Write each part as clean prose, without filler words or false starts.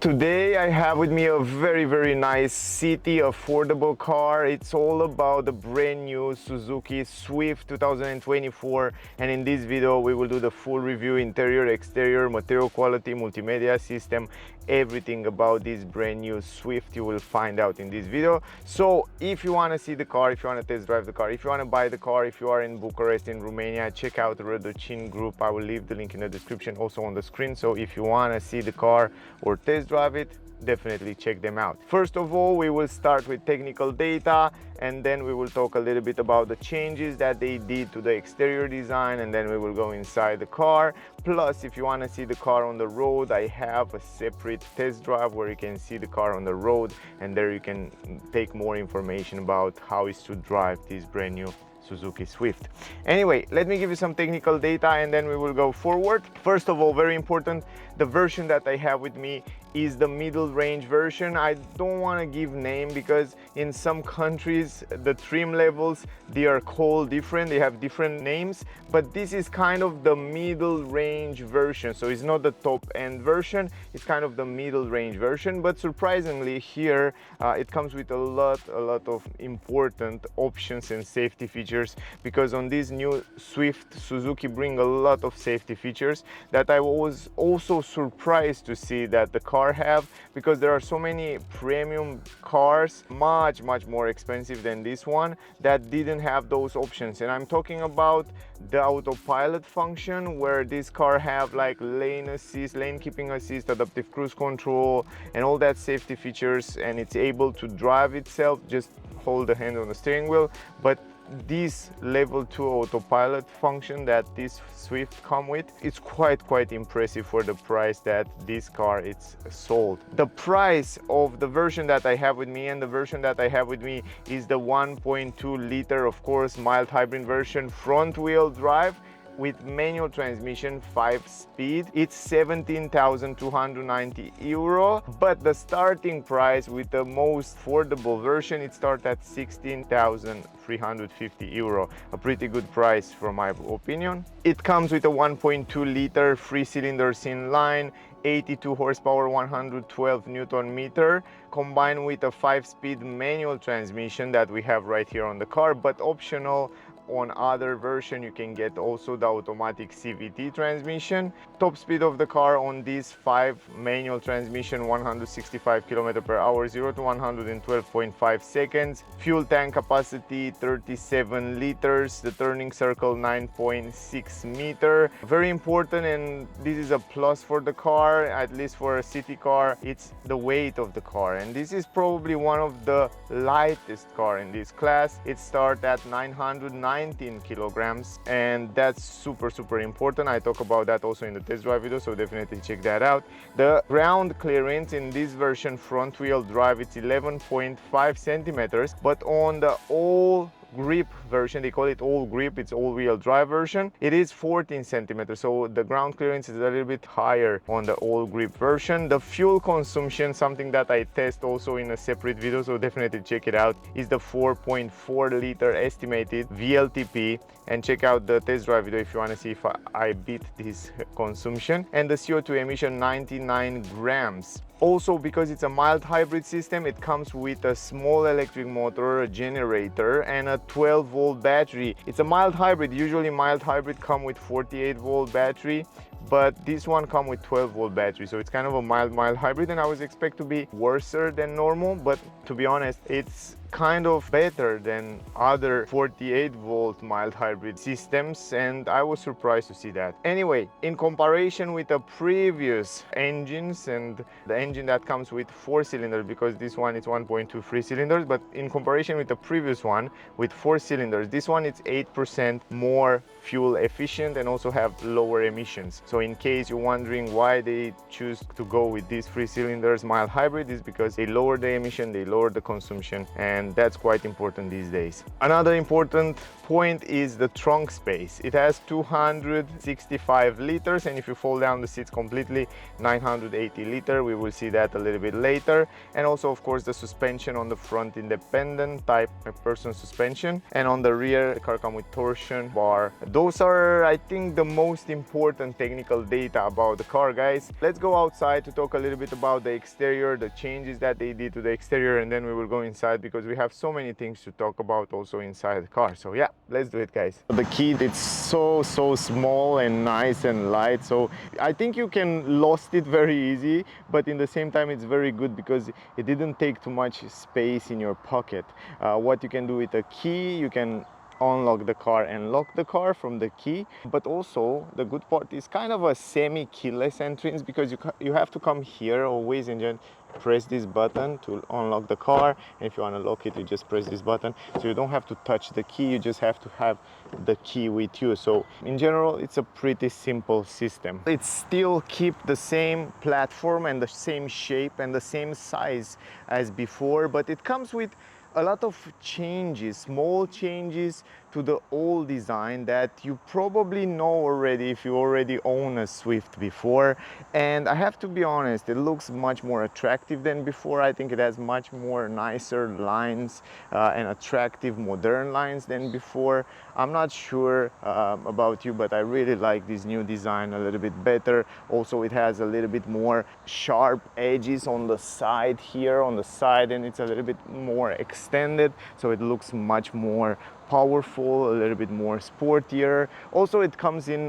Today I have with me a very nice city affordable car. It's all about the brand new Suzuki Swift 2024, and in this video we will do the full review, interior, exterior, material quality, multimedia system, everything about this brand new Swift you will find out in this video. So if you want to see the car, if you want to test drive the car, if you want to buy the car, if you are in Bucharest in Romania, check out the Rădăcini group. I will leave the link in the description, also on the screen. So if you want to see the car or test drive it, definitely check them out. First of all, we will start with technical data, and then we will talk a little bit about the changes that they did to the exterior design, and then we will go inside the car. Plus, if you want to see the car on the road, I have a separate test drive where you can see the car on the road, and there you can take more information about how is to drive this brand new Suzuki Swift. Anyway, let me give you some technical data and then we will go forward. First of all, very important, the version that I have with me is the middle range version. I don't want to give name because in some countries the trim levels, they are called different, they have different names, but this is kind of the middle range version. So it's not the top end version, it's kind of the middle range version. But surprisingly here it comes with a lot of important options and safety features, because on this new Swift, Suzuki bring a lot of safety features that I was also surprised to see that the car have, because there are so many premium cars much more expensive than this one that didn't have those options. And I'm talking about the autopilot function, where this car have like lane assist, lane keeping assist, adaptive cruise control, and all that safety features, and it's able to drive itself, just hold the hand on the steering wheel. But this level 2 autopilot function that this Swift come with, it's quite impressive for the price that this car it's sold. The price of the version that I have with me and the version that I have with me is the 1.2 liter, of course, mild hybrid version, front wheel drive with manual transmission, 5-speed. It's 17,290 euro, but the starting price with the most affordable version, it starts at 16,350 euro. A pretty good price from my opinion. It comes with a 1.2 liter 3 cylinders inline, 82 horsepower, 112 Newton meter, combined with a 5-speed manual transmission that we have right here on the car. But optional on other version you can get also the automatic CVT transmission. Top speed of the car on this 5 manual transmission, 165 km/h, 0 to 112.5 seconds. Fuel tank capacity 37 liters, the turning circle 9.6 meter. Very important, and this is a plus for the car, at least for a city car, it's the weight of the car, and this is probably one of the lightest car in this class. It starts at 919 kilograms, and that's super important. I talk about that also in the test drive video, so definitely check that out. The ground clearance in this version, front wheel drive, it's 11.5 centimeters, but on the all grip version, they call it all grip, it's all-wheel drive version, it is 14 centimeters, so the ground clearance is a little bit higher on the all grip version. The fuel consumption, something that I test also in a separate video, so definitely check it out, is the 4.4 liter estimated VLTP, and check out the test drive video if you want to see if I beat this consumption. And the CO2 emission, 99 grams. Also, because it's a mild hybrid system, it comes with a small electric motor, a generator, and a 12-volt battery. It's a mild hybrid. Usually mild hybrid come with 48-volt battery, but this one come with 12-volt battery, so it's kind of a mild hybrid, and I was expect to be worse than normal, but to be honest, it's kind of better than other 48-volt mild hybrid systems, and I was surprised to see that. Anyway, in comparison with the previous engines and the engine that comes with 4 cylinders, because this one is 1.2 3 cylinders, but in comparison with the previous one with 4 cylinders, this one is 8% more fuel efficient and also have lower emissions. So in case you're wondering why they choose to go with these 3 cylinders mild hybrid, is because they lower the emission, they lower the consumption, and and that's quite important these days. Another important point is the trunk space. It has 265 liters, and if you fold down the seats completely, 980 liter. We will see that a little bit later. And also, of course, the suspension on the front, independent type McPherson suspension, and on the rear the car comes with torsion bar. Those are, I think, the most important technical data about the car, guys. Let's go outside to talk a little bit about the exterior, the changes that they did to the exterior, and then we will go inside because we have so many things to talk about also inside the car. So yeah, let's do it, guys. The key, it's so small and nice and light, so I think you can lost it very easy, but in the same time it's very good because it didn't take too much space in your pocket. What you can do with a key, you can unlock the car and lock the car from the key, but also the good part is kind of a semi-keyless entrance because you have to come here always and then press this button to unlock the car, and if you want to lock it, you just press this button, so you don't have to touch the key, you just have to have the key with you. So in general it's a pretty simple system. It still keep the same platform and the same shape and the same size as before, but it comes with a lot of changes, small changes to the old design that you probably know already if you already own a Swift before. And I have to be honest, it looks much more attractive than before. I think it has much more nicer lines and attractive modern lines than before. I'm not sure about you, but I really like this new design a little bit better. Also, it has a little bit more sharp edges on the side here, on the side, and it's a little bit more extended, so it looks much more powerful, a little bit more sportier. Also, it comes in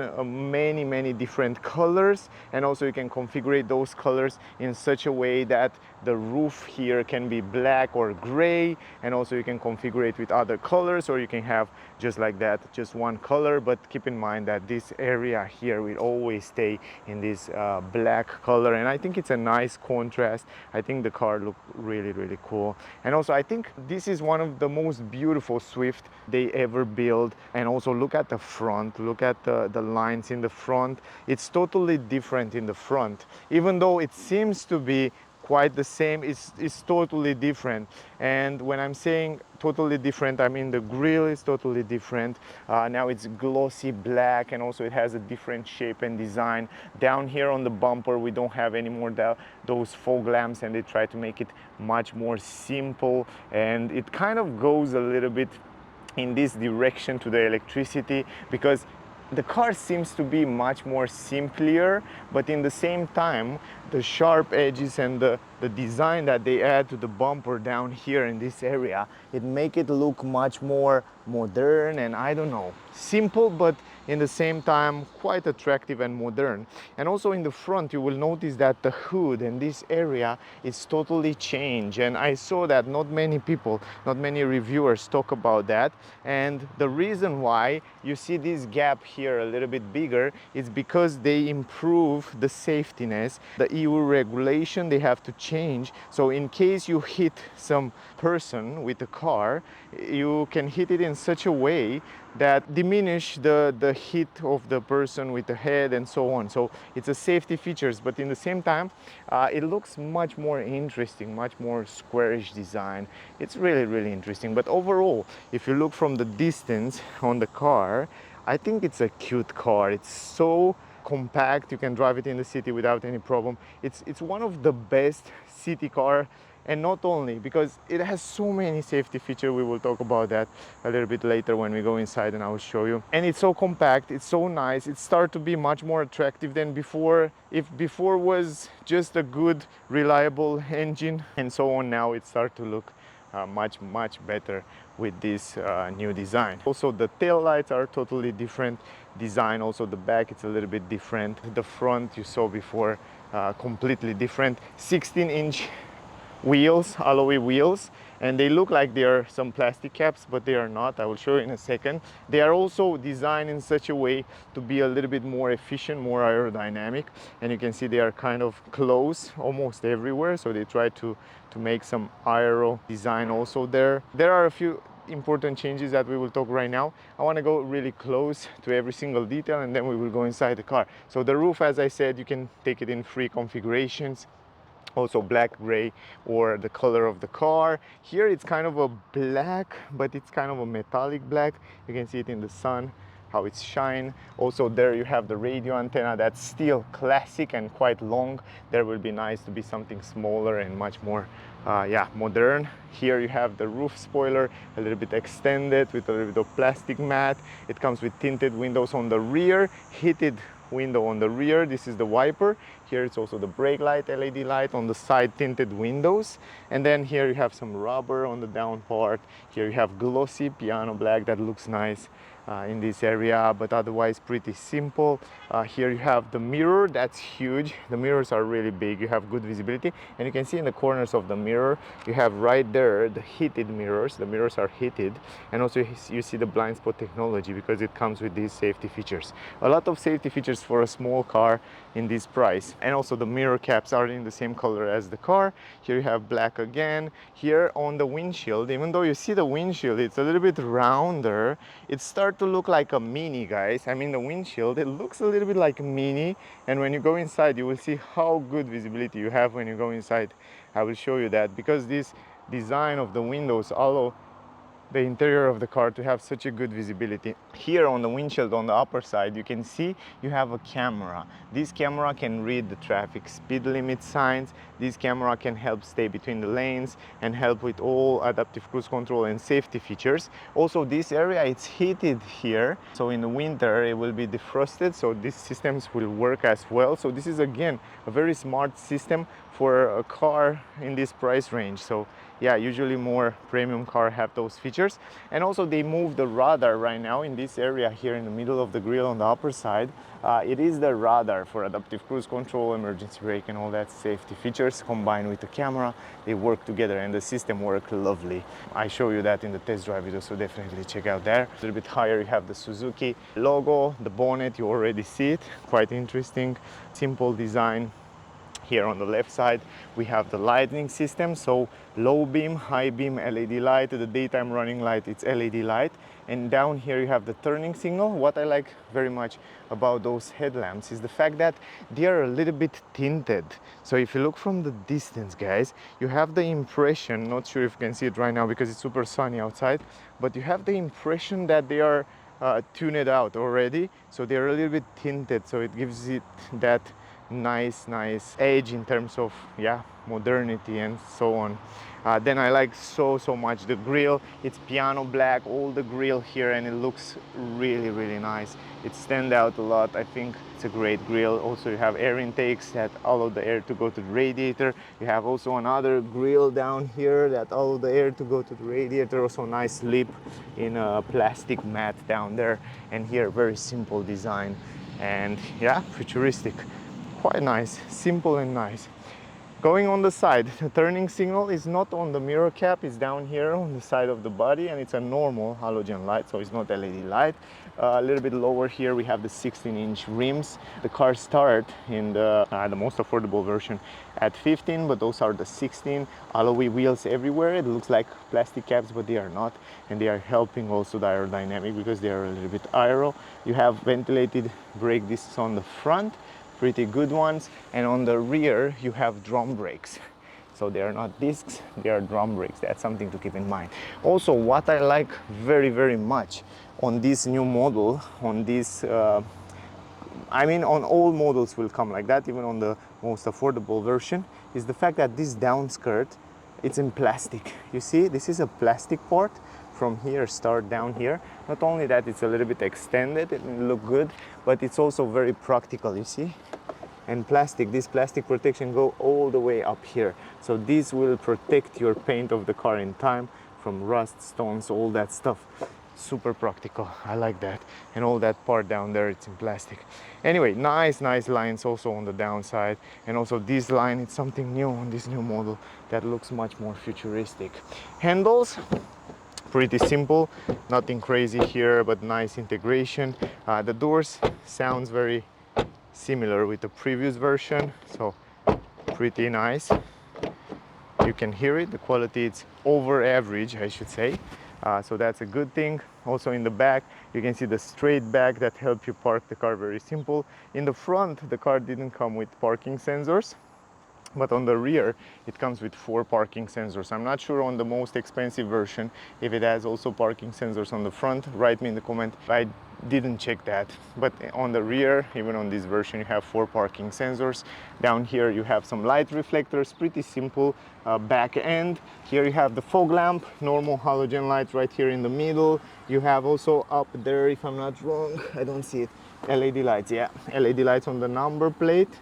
many different colors, and also you can configure those colors in such a way that the roof here can be black or gray, and also you can configure it with other colors, or you can have just like that, just one color. But keep in mind that this area here will always stay in this black color, and I think it's a nice contrast. I think the car looks really cool, and also I think this is one of the most beautiful Swift they ever built. And also look at the front, look at the lines in the front. It's totally different in the front, even though it seems to be quite the same. It's totally different. And when I'm saying totally different, I mean the grille is totally different. Now it's glossy black, and also it has a different shape and design. Down here on the bumper we don't have anymore those fog lamps, and they try to make it much more simple, and it kind of goes a little bit in this direction to the electricity, because the car seems to be much more simpler, but in the same time the sharp edges and the design that they add to the bumper down here in this area, it make it look much more modern and, I don't know, simple, but in the same time quite attractive and modern. And also in the front you will notice that the hood and this area is totally changed, and I saw that not many people, not many reviewers talk about that. And the reason why you see this gap here a little bit bigger is because they improve the safetiness. The EU regulation they have to change, so in case you hit some person with a car, you can hit it in such a way that diminish the hit of the person with the head and so on. So it's a safety features, but in the same time it looks much more interesting, much more squarish design. It's really interesting. But overall, if you look from the distance on the car, I think it's a cute car. It's so compact, you can drive it in the city without any problem. It's one of the best city car. And not only because it has so many safety features, we will talk about that a little bit later when we go inside and I will show you. And it's so compact, it's so nice, it starts to be much more attractive than before. If before was just a good, reliable engine and so on, now it starts to look much better with this new design. Also the tail lights are totally different design. Also the back, it's a little bit different. The front you saw before, completely different. 16-inch wheels, alloy wheels, and they look like they are some plastic caps, but they are not. I will show you in a second. They are also designed in such a way to be a little bit more efficient, more aerodynamic, and you can see they are kind of close almost everywhere, so they try to make some aero design also there. There are a few important changes that we will talk right now. I want to go really close to every single detail, and then we will go inside the car. So the roof, as I said, you can take it in 3 configurations. Also black, gray, or the color of the car. Here it's kind of a black, but it's kind of a metallic black. You can see it in the sun, how it's shine. Also there you have the radio antenna, that's still classic and quite long. There will be nice to be something smaller and much more yeah, modern. Here you have the roof spoiler, a little bit extended with a little bit of plastic mat. It comes with tinted windows on the rear, heated window on the rear. This is the wiper. Here it's also the brake light, LED light on the side, tinted windows. And then here you have some rubber on the down part. Here you have glossy piano black that looks nice in this area, but otherwise pretty simple. Here you have the mirror, that's huge. The mirrors are really big, you have good visibility, and you can see in the corners of the mirror you have right there the heated mirrors. The mirrors are heated, and also you see the blind spot technology because it comes with these safety features. A lot of safety features for a small car in this price. And also the mirror caps are in the same color as the car. Here you have black again. Here on the windshield, even though you see the windshield, it's a little bit rounder. It starts to look like a Mini, guys. I mean, the windshield, it looks a little bit like a Mini. And when you go inside, you will see how good visibility you have when you go inside. I will show you that because this design of the windows allow the interior of the car to have such a good visibility. Here on the windshield on the upper side, you can see you have a camera. This camera can read the traffic speed limit signs. This camera can help stay between the lanes and help with all adaptive cruise control and safety features. Also, this area, it's heated here, so in the winter it will be defrosted, so these systems will work as well. So this is again a very smart system for a car in this price range. So yeah, usually more premium cars have those features. And also they move the radar right now in this area here in the middle of the grille on the upper side. It is the radar for adaptive cruise control, emergency brake, and all that safety features combined with the camera. They work together and the system works lovely. I show you that in the test drive video, so definitely check out there. A little bit higher you have the Suzuki logo, the bonnet, you already see it, quite interesting, simple design. Here on the left side we have the lighting system, so low beam, high beam LED light, the daytime running light, it's LED light. And down here you have the turning signal. What I like very much about those headlamps is the fact that they are a little bit tinted. So if you look from the distance, guys, you have the impression, not sure if you can see it right now because it's super sunny outside, but you have the impression that they are tuned out already, so they're a little bit tinted, so it gives it that nice edge in terms of, yeah, modernity and so on. Then I like so much the grille. It's piano black, all the grille here, and it looks really nice. It stands out a lot. I think it's a great grille. Also you have air intakes that allow the air to go to the radiator. You have also another grille down here that allow the air to go to the radiator. Also nice lip in a plastic mat down there, and here very simple design and yeah, futuristic. Quite nice, simple and nice. Going on the side, the turning signal is not on the mirror cap, it's down here on the side of the body, and it's a normal halogen light, so it's not LED light. A little bit lower here we have the 16-inch rims. The cars start in the most affordable version at 15, but those are the 16. Alloy wheels everywhere. It looks like plastic caps, but they are not, and they are helping also the aerodynamic because they are a little bit aero. You have ventilated brake discs on the front, pretty good ones, and on the rear you have drum brakes. So they are not discs, they are drum brakes. That's something to keep in mind. Also, what I like very much on this new model, on this I mean on all models will come like that, even on the most affordable version, is the fact that this down skirt, it's in plastic. You see, this is a plastic part from here, start down here. Not only that, it's a little bit extended, it will look good, but it's also very practical, you see. And plastic, this plastic protection go all the way up here. So this will protect your paint of the car in time from rust, stones, all that stuff. Super practical, I like that. And all that part down there, it's in plastic. Anyway, nice lines also on the downside. And also this line, it's something new on this new model that looks much more futuristic. Handles, pretty simple, nothing crazy here, but nice integration. The doors sounds very similar with the previous version, so pretty nice. You can hear it, the quality is over average, I should say. So that's a good thing. Also in the back, you can see the straight back that help you park the car very simple. In the front, the car didn't come with parking sensors. But on the rear it comes with 4 parking sensors. I'm not sure on the most expensive version if it has also parking sensors on the front. Write me in the comment. I didn't check that, but on the rear, even on this version, you have 4 parking sensors. Down here you have some light reflectors, pretty simple back end. Here you have the fog lamp, normal halogen light right here in the middle. You have also up there, if I'm not wrong, I don't see it, LED lights. Yeah, LED lights on the number plate.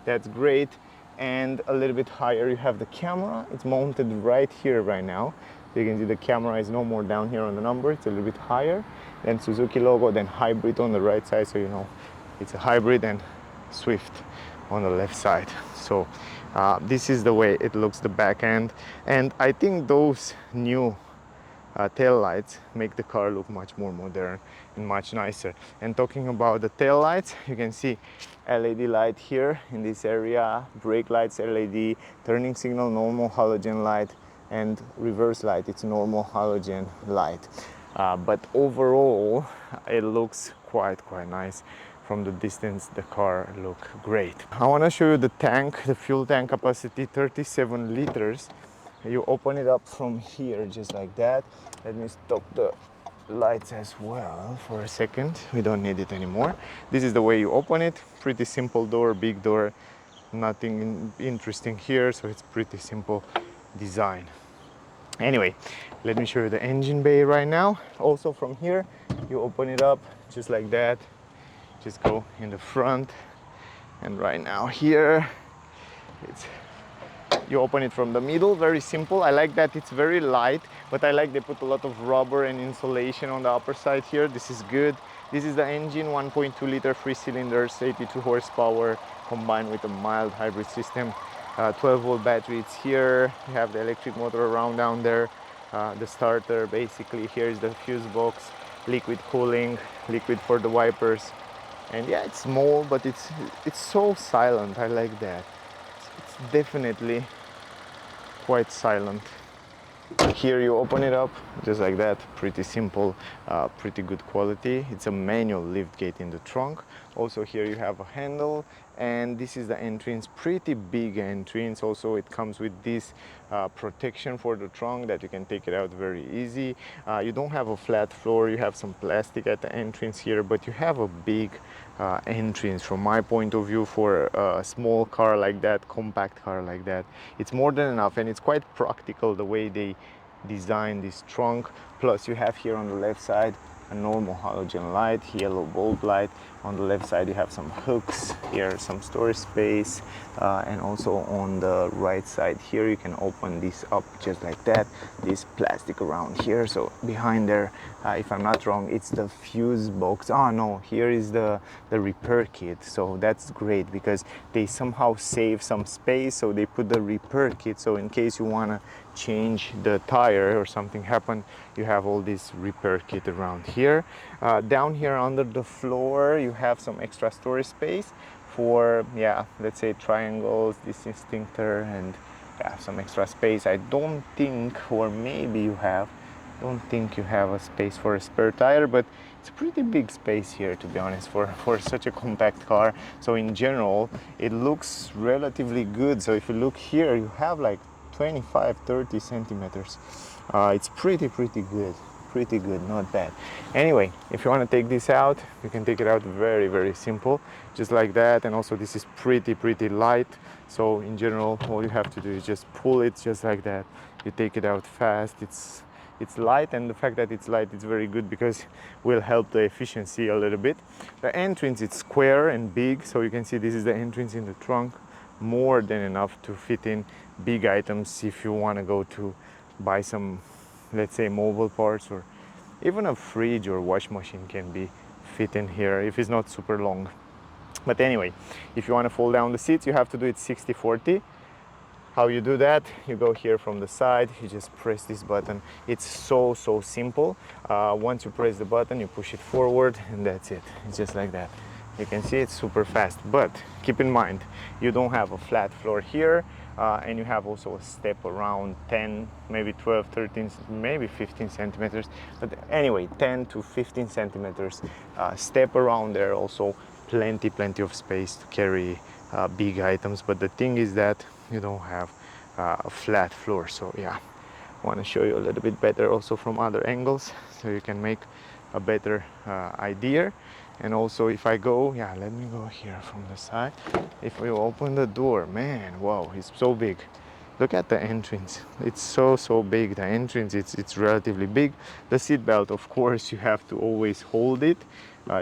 That's great. And a little bit higher you have the camera. It's mounted right here right now. So you can see the camera is no more down here on the number. It's a little bit higher. Then Suzuki logo, then hybrid on the right side, so you know it's a hybrid, and Swift on the left side. So this is the way it looks, the back end. And I think those new tail lights make the car look much more modern and much nicer. And talking about the tail lights, you can see LED light here in this area, brake lights LED, turning signal normal halogen light, and reverse light, it's normal halogen light. But overall it looks quite nice. From the distance the car looks great. I want to show you the tank, the fuel tank capacity, 37 liters. You open it up from here just like that. Let me stop the lights as well for a second. We don't need it anymore. This is the way you open it. Pretty simple door, big door, nothing interesting here, so it's pretty simple design. Anyway, let me show you the engine bay right now. Also from here you open it up just like that, just go in the front, and right now here it's, you open it from the middle, very simple. I like that it's very light, but I like they put a lot of rubber and insulation on the upper side here. This is good. This is the engine, 1.2 liter 3 cylinders, 82 horsepower, combined with a mild hybrid system. 12-volt battery, it's here. You have the electric motor around down there. The starter, basically, here is the fuse box, liquid cooling, liquid for the wipers. And yeah, it's small, but it's so silent. I like that. It's definitely quite silent. Here you open it up just like that, pretty simple, pretty good quality. It's a manual lift gate in the trunk. Also here you have a handle, and this is the entrance, pretty big entrance. Also it comes with this protection for the trunk that you can take it out very easy. You don't have a flat floor, you have some plastic at the entrance here, but you have a big entrance. From my point of view, for a small car like that, compact car like that, it's more than enough, and it's quite practical the way they design this trunk. Plus you have here on the left side a normal halogen light, yellow bulb light. On the left side you have some hooks here, some storage space, and also on the right side here you can open this up just like that, this plastic around here. So behind there, if I'm not wrong, it's the fuse box. Oh no, here is the repair kit. So that's great because they somehow save some space, so they put the repair kit, so in case you want to change the tire or something happen, you have all this repair kit around here. Down here under the floor you have some extra storage space for, yeah, let's say triangles, this instinctor, and yeah, some extra space. I don't think, or maybe you have, don't think you have a space for a spare tire, but it's a pretty big space here, to be honest, for such a compact car. So in general it looks relatively good. So if you look here, you have like 25-30 centimeters. It's pretty good, not bad. Anyway, if you want to take this out, you can take it out very simple, just like that. And also this is pretty light, so in general all you have to do is just pull it just like that. You take it out fast. It's light, and the fact that it's light is very good because will help the efficiency a little bit. The entrance, it's square and big, so you can see this is the entrance in the trunk, more than enough to fit in big items. If you want to go to buy some, let's say, mobile parts, or even a fridge or wash machine can be fit in here if it's not super long. But anyway, if you want to fold down the seats, you have to do it 60-40. How you do that? You go here from the side, you just press this button. It's so simple. Once you press the button, you push it forward, and that's it. It's just like that. You can see it's super fast, but keep in mind you don't have a flat floor here, and you have also a step around 10, maybe 12, 13, maybe 15 centimeters, but anyway, 10 to 15 centimeters step around there. Also plenty of space to carry big items, but the thing is that you don't have a flat floor. So yeah, I want to show you a little bit better also from other angles, so you can make a better idea. And also if I go, yeah, let me go here from the side. If we open the door, man, wow, it's so big. Look at the entrance. It's so big. The entrance, it's relatively big. The seat belt, of course, you have to always hold it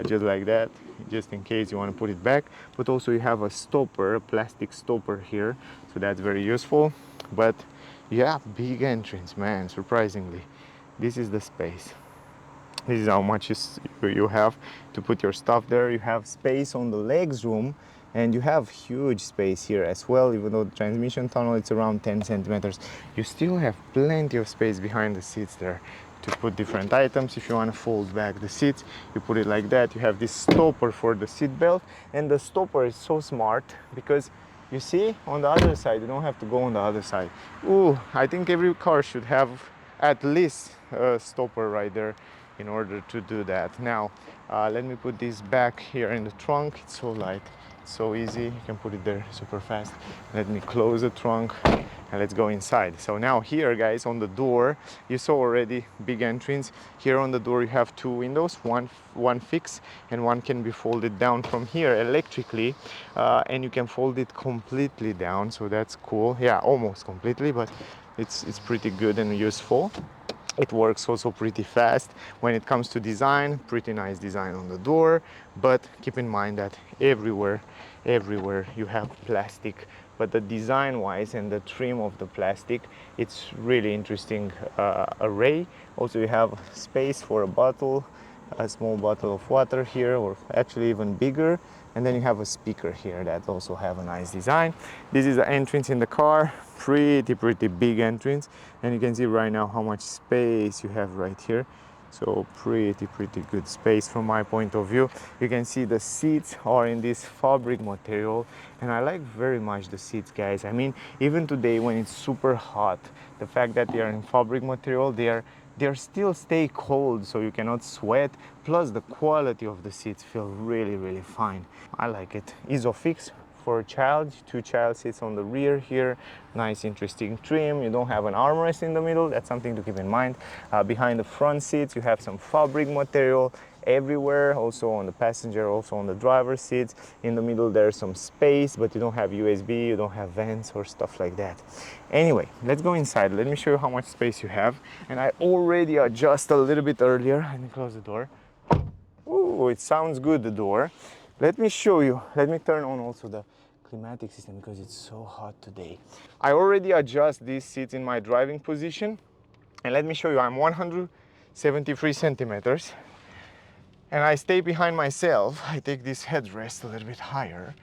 just like that, just in case you want to put it back. But also you have a stopper, a plastic stopper here, so that's very useful. But yeah, big entrance, man, surprisingly. This is the space. This is how much you have to put your stuff there. You have space on the legs room, and you have huge space here as well. Even though the transmission tunnel it's around 10 centimeters, you still have plenty of space behind the seats there to put different items. If you want to fold back the seats, you put it like that. You have this stopper for the seat belt, and the stopper is so smart because you see on the other side, you don't have to go on the other side. Ooh, I think every car should have at least a stopper right there in order to do that. Now, let me put this back here in the trunk. It's so light, it's so easy. You can put it there super fast. Let me close the trunk and let's go inside. So now here, guys, on the door, you saw already big entrance. Here on the door, you have two windows, one fixed and one can be folded down from here electrically, and you can fold it completely down. So that's cool. Yeah, almost completely, but it's pretty good and useful. It works also pretty fast. When it comes to design, pretty nice design on the door, but keep in mind that everywhere you have plastic, but the design wise and the trim of the plastic, it's really interesting array. Also you have space for a bottle, a small bottle of water here, or actually even bigger. And then you have a speaker here that also have a nice design. This is the entrance in the car, pretty big entrance, and you can see right now how much space you have right here. So pretty good space from my point of view. You can see the seats are in this fabric material, and I like very much the seats, guys. I mean, even today when it's super hot, the fact that they are in fabric material, they're still stay cold, so you cannot sweat. Plus the quality of the seats feel really fine. I like it. Isofix for a child, two child seats on the rear here. Nice interesting trim. You don't have an armrest in the middle, that's something to keep in mind. Behind the front seats you have some fabric material everywhere, also on the passenger, also on the driver's seats. In the middle there's some space, but you don't have USB, you don't have vents or stuff like that. Anyway, let's go inside. Let me show you how much space you have. And I already adjust a little bit earlier. Let me close the door. Ooh, it sounds good, the door. Let me show you. Let me turn on also the climatic system because it's so hot today. I already adjust these seats in my driving position. And let me show you, I'm 173 centimeters. And I stay behind myself. I take this headrest a little bit higher.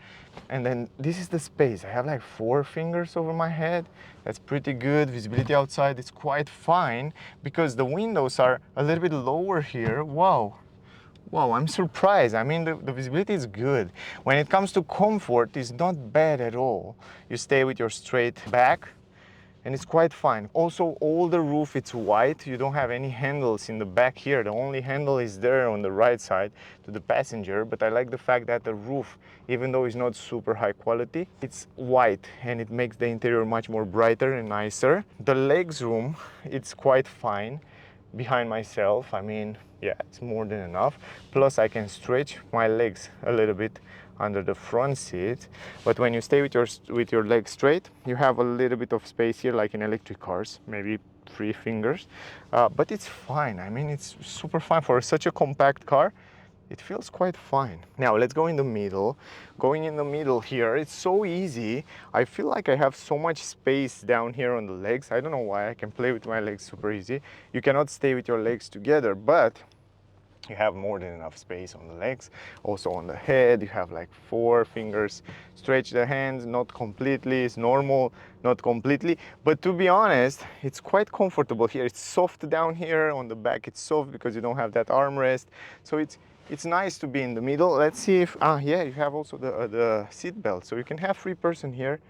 And then this is the space. I have like 4 fingers over my head. That's pretty good. Visibility outside is quite fine because the windows are a little bit lower here. Wow, I'm surprised. I mean, the visibility is good. When it comes to comfort, it's not bad at all. You stay with your straight back, and it's quite fine. Also, all the roof, it's white. You don't have any handles in the back here. The only handle is there on the right side to the passenger, but I like the fact that the roof, even though it's not super high quality, it's white, and it makes the interior much more brighter and nicer. The legs room, it's quite fine behind myself. I mean, yeah, it's more than enough. Plus I can stretch my legs a little bit under the front seat. But when you stay with your legs straight, you have a little bit of space here, like in electric cars, maybe 3 fingers. But it's fine. I mean, it's super fine for such a compact car. It feels quite fine. Now let's go in the middle. Going in the middle here, it's so easy. I feel like I have so much space down here on the legs. I don't know why. I can play with my legs super easy. You cannot stay with your legs together, but you have more than enough space on the legs. Also on the head, you have like 4 fingers. Stretch the hands, not completely. It's normal, not completely. But to be honest, it's quite comfortable here. It's soft down here. On the back, it's soft because you don't have that armrest. So it's nice to be in the middle. Let's see if, yeah, you have also the seat belt. So you can have 3 person here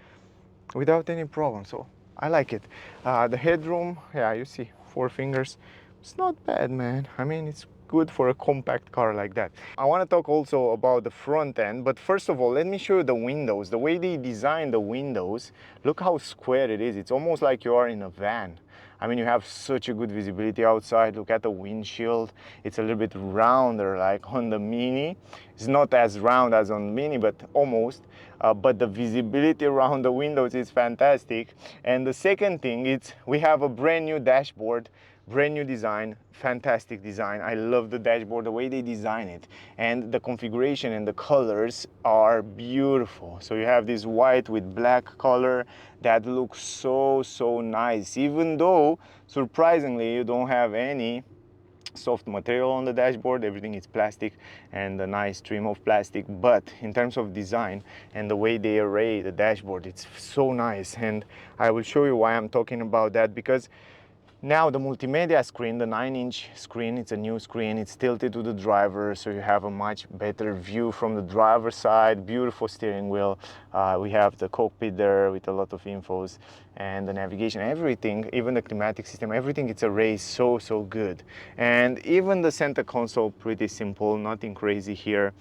without any problem. So I like it. The headroom, yeah, you see 4 fingers. It's not bad, man. I mean, it's good for a compact car like that. I want to talk also about the front end, but first of all, let me show you the windows. The way they design the windows, look how square it is. It's almost like you are in a van. I mean, you have such a good visibility outside. Look at the windshield. It's a little bit rounder, like on the Mini. It's not as round as on Mini, but almost. But the visibility around the windows is fantastic. And the second thing is we have a brand new dashboard, brand new design, fantastic design. I love the dashboard, the way they design it, and the configuration and the colors are beautiful. So you have this white with black color that looks so nice, even though surprisingly you don't have any soft material on the dashboard. Everything is plastic and a nice trim of plastic, but in terms of design and the way they array the dashboard, it's so nice. And I will show you why I'm talking about that, because now the multimedia screen, the 9-inch screen, it's a new screen, it's tilted to the driver, so you have a much better view from the driver's side. Beautiful steering wheel. We have the cockpit there with a lot of infos, and the navigation, everything, even the climatic system, everything, it's arrayed so good. And even the center console, pretty simple, nothing crazy here,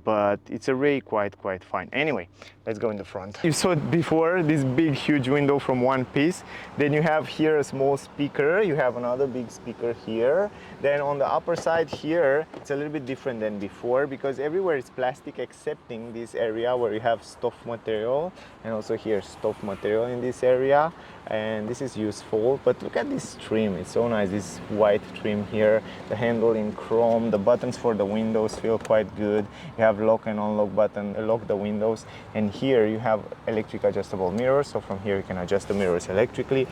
but it's arrayed quite fine. Anyway, let's go in the front. You saw it before, this big huge window from one piece. Then you have here a small speaker, you have another big speaker here. Then on the upper side here, it's a little bit different than before, because everywhere is plastic excepting this area where you have stuff material, and also here stuff material in this area, and this is useful. But look at this trim, it's so nice, this white trim here, the handle in chrome, the buttons for the windows feel quite good. You have lock and unlock button, lock the windows, and here you have electric adjustable mirrors, so from here you can adjust the mirrors electrically.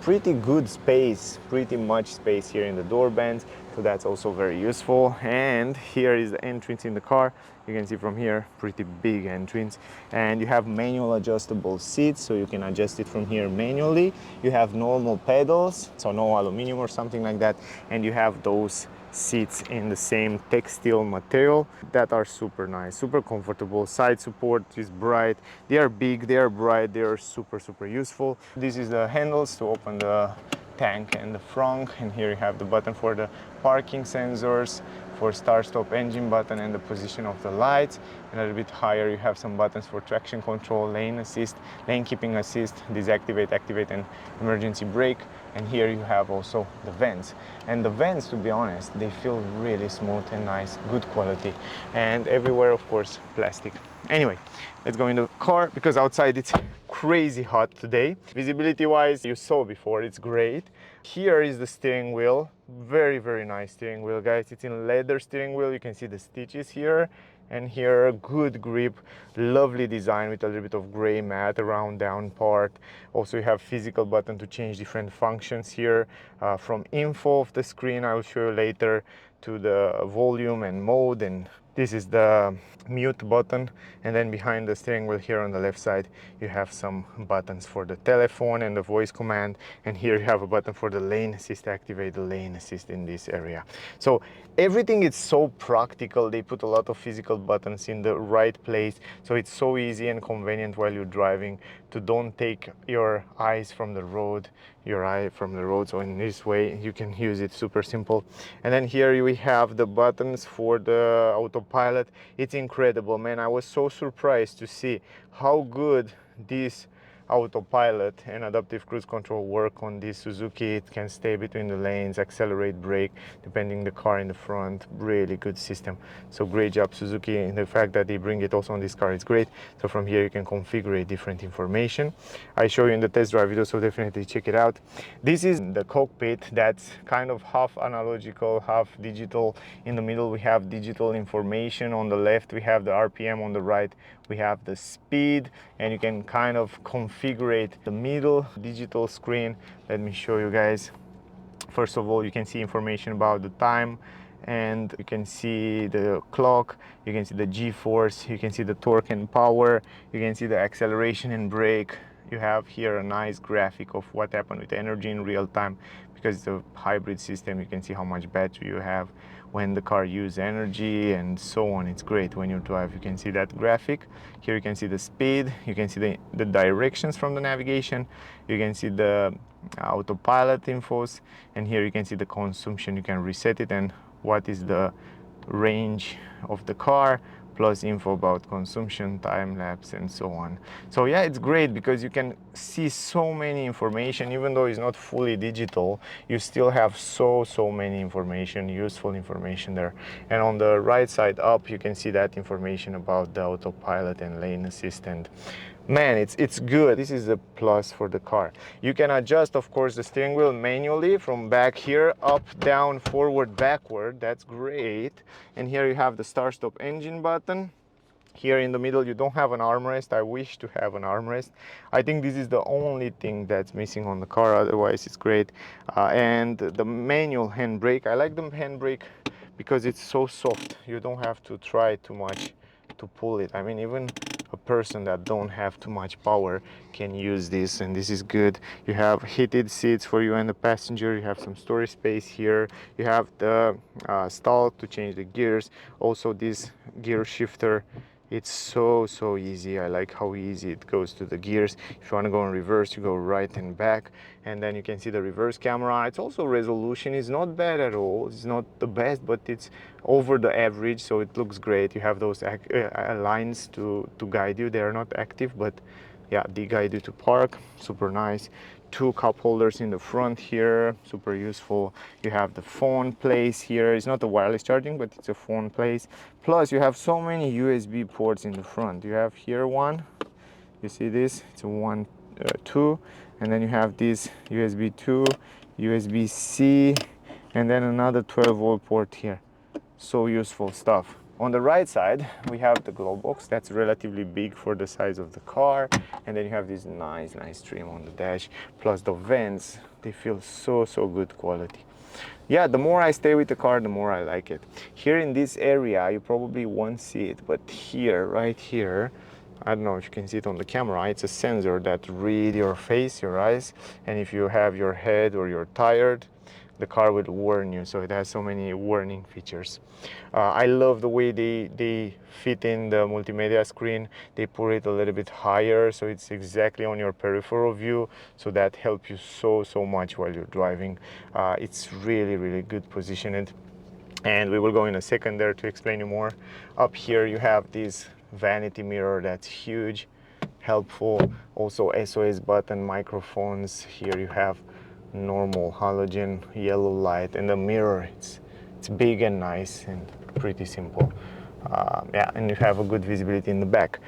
Pretty good space, pretty much space here in the door bands, so that's also very useful. And here is the entrance in the car. You can see from here, pretty big entrance, and you have manual adjustable seats, so you can adjust it from here manually. You have normal pedals, so no aluminum or something like that, and you have those seats in the same textile material that are super nice, super comfortable. Side support is bright, they are big, they are bright, they are super useful. This is the handles to open the tank and the front, and here you have the button for the parking sensors, for start stop engine button, and the position of the lights. And a little bit higher you have some buttons for traction control, lane assist, lane keeping assist, disactivate, activate, and emergency brake. And here you have also the vents, and the vents, to be honest, they feel really smooth and nice, good quality, and everywhere of course plastic. Anyway, let's go in the car, because outside it's crazy hot today. Visibility wise, you saw before, it's great. Here is the steering wheel, very nice steering wheel, guys. It's in leather steering wheel, you can see the stitches here, and here good grip, lovely design with a little bit of gray matte around down part. Also you have physical button to change different functions here, from info of the screen, I will show you later, to the volume and mode. And this is the mute button, and then behind the steering wheel here on the left side you have some buttons for the telephone and the voice command, and here you have a button for the lane assist, activate the lane assist in this area. So everything is so practical, they put a lot of physical buttons in the right place, so it's so easy and convenient while you're driving to don't take your eyes from the road, so in this way you can use it, super simple. And then here we have the buttons for the autopilot. It's incredible, man. I was so surprised to see how good this autopilot and adaptive cruise control work on this Suzuki. It can stay between the lanes, accelerate, brake, depending the car in the front. Really good system. So great job Suzuki, and the fact that they bring it also on this car is great. So from here you can configure different information. I show you in the test drive video, so definitely check it out. This is the cockpit that's kind of half analogical, half digital. In the middle we have digital information, on the left we have the RPM, on the right we have the speed, and you can kind of configure the middle digital screen. Let me show you guys. First of all, you can see information about the time, and you can see the clock, you can see the G-force, you can see the torque and power, you can see the acceleration and brake. You have here a nice graphic of what happened with energy in real time, because it's a hybrid system. You can see how much battery you have, when the car uses energy, and so on. It's great when you drive. You can see that graphic. Here you can see the speed, you can see the directions from the navigation, you can see the autopilot infos, and here you can see the consumption. You can reset it and what is the range of the car, plus info about consumption, time lapse, and so on. So yeah, it's great because you can see so many information. Even though it's not fully digital, you still have so many information, useful information there. And on the right side up, you can see that information about the autopilot and lane assistant. Man, it's good. This is a plus for the car. You can adjust, of course, the steering wheel manually from back here, up, down, forward, backward. That's great. And here you have the start stop engine button. Here in the middle, you don't have an armrest. I wish to have an armrest. I think this is the only thing that's missing on the car. Otherwise, it's great. And the manual handbrake. I like the handbrake because it's so soft. You don't have to try too much to pull it. I mean, even a person that don't have too much power can use this, and this is good. You have heated seats for you and the passenger. You have some storage space here. You have the stall to change the gears. Also this gear shifter, it's so easy. I like how easy it goes to the gears. If you want to go in reverse, you go right and back, and then you can see the reverse camera. It's also resolution is not bad at all. It's not the best, but it's over the average, so it looks great. You have those lines to guide you. They are not active, but yeah, they guide you to park. Super nice. Two cup holders in the front here, super useful. You have the phone place here. It's not a wireless charging, but it's a phone place. Plus you have so many USB ports in the front. You have here one, you see this, it's a 2, and then you have this USB 2, USB-C, and then another 12-volt port here. So useful stuff. On the right side, we have the glove box. That's relatively big for the size of the car. And then you have this nice trim on the dash. Plus the vents, they feel so good quality. Yeah, the more I stay with the car, the more I like it. Here in this area, you probably won't see it, but here, right here, I don't know if you can see it on the camera, it's a sensor that reads your face, your eyes, and if you have your head or you're tired, the car will warn you. So it has so many warning features. I love the way they fit in the multimedia screen. They put it a little bit higher, so it's exactly on your peripheral view. So that helps you so much while you're driving. It's really good positioned. And we will go in a second there to explain you more. Up here you have this vanity mirror that's huge, helpful. Also SOS button, microphones. Here you have normal halogen yellow light, and the mirror, it's big and nice and pretty simple. Yeah, and you have a good visibility in the back.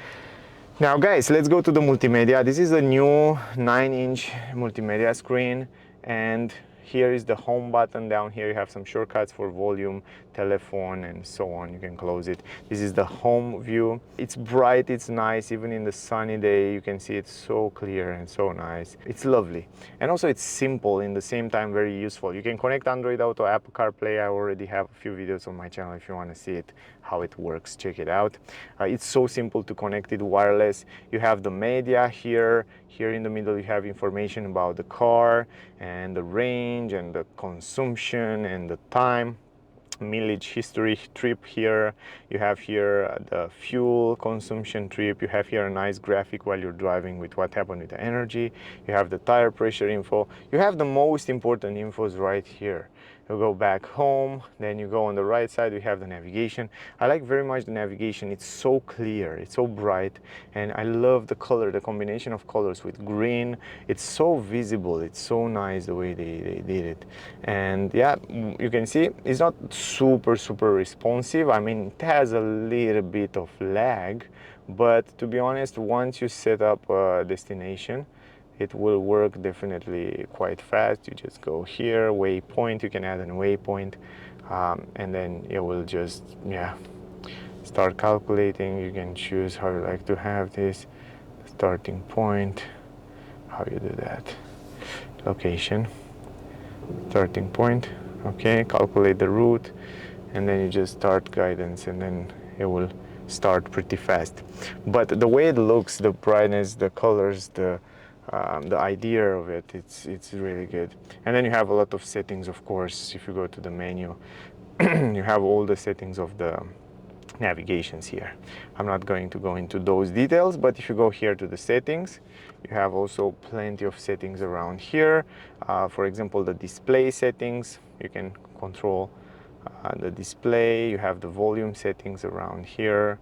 Now guys, let's go to the multimedia. This is a new 9-inch multimedia screen, and here is the home button. Down here you have some shortcuts for volume, telephone, and so on. You can close it. This is the home view. It's bright, it's nice. Even in the sunny day, you can see it's so clear and so nice. It's lovely. And also it's simple, in the same time very useful. You can connect Android Auto, Apple CarPlay. I already have a few videos on my channel if you want to see it, how it works. Check it out. It's so simple to connect it wireless. You have the media here. Here in the middle you have information about the car and the range and the consumption and the time. Mileage history trip here. You have here the fuel consumption trip. You have here a nice graphic while you're driving with what happened with the energy. You have the tire pressure info. You have the most important infos right here. You go back home, then you go on the right side, we have the navigation. I like very much the navigation. It's so clear, it's so bright, and I love the color, the combination of colors with green. It's so visible, it's so nice the way they did it. And yeah, you can see it's not super responsive. I mean, it has a little bit of lag, but to be honest, once you set up a destination, it will work definitely quite fast. You just go here, waypoint, you can add a waypoint, and then it will just, yeah, start calculating. You can choose how you like to have this, starting point, how you do that, location, starting point, okay, calculate the route, and then you just start guidance, and then it will start pretty fast. But the way it looks, the brightness, the colors, the idea of it, it's really good. And then you have a lot of settings, of course. If you go to the menu, you have all the settings of the navigations here. I'm not going to go into those details, but if you go here to the settings, you have also plenty of settings around here. For example, the display settings, you can control The display, you have the volume settings around here,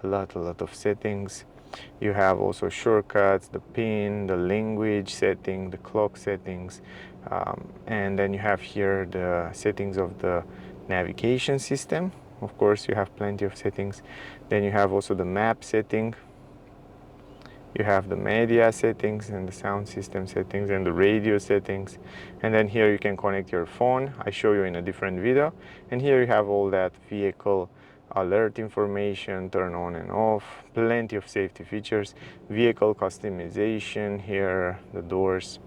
a lot of settings. You have also shortcuts, the pin, the language setting, the clock settings, and then you have here the settings of the navigation system. Of course, you have plenty of settings. Then you have also the map setting. You have the media settings and the sound system settings and the radio settings. And then here you can connect your phone. I show you in a different video. And here you have all that vehicle alert information, turn on and off, plenty of safety features, vehicle customization here, the doors,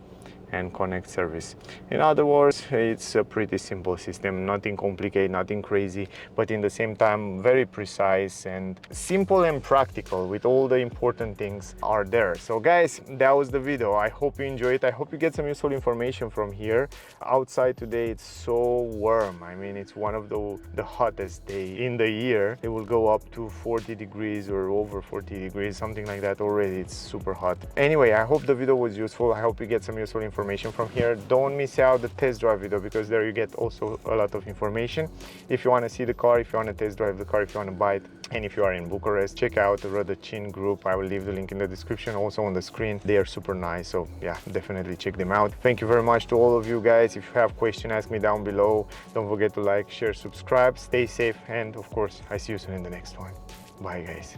and connect service. In other words, it's a pretty simple system, nothing complicated, nothing crazy, but in the same time very precise and simple and practical, with all the important things are there. So guys, that was the video. I hope you enjoy it. I hope you get some useful information from here. Outside today it's so warm. I mean, it's one of the hottest day in the year. It will go up to 40 degrees or over 40 degrees, something like that already. It's super hot. Anyway, I hope the video was useful. I hope you get some useful information from here. Don't miss out the test drive video, because there you get also a lot of information. If you want to see the car, if you want to test drive the car, if you want to buy it, and if you are in Bucharest, check out the Rădăcini group. I will leave the link in the description, also on the screen. They are super nice, so yeah, definitely check them out. Thank you very much to all of you guys. If you have questions, ask me down below. Don't forget to like, share, subscribe. Stay safe, and of course I see you soon in the next one. Bye guys.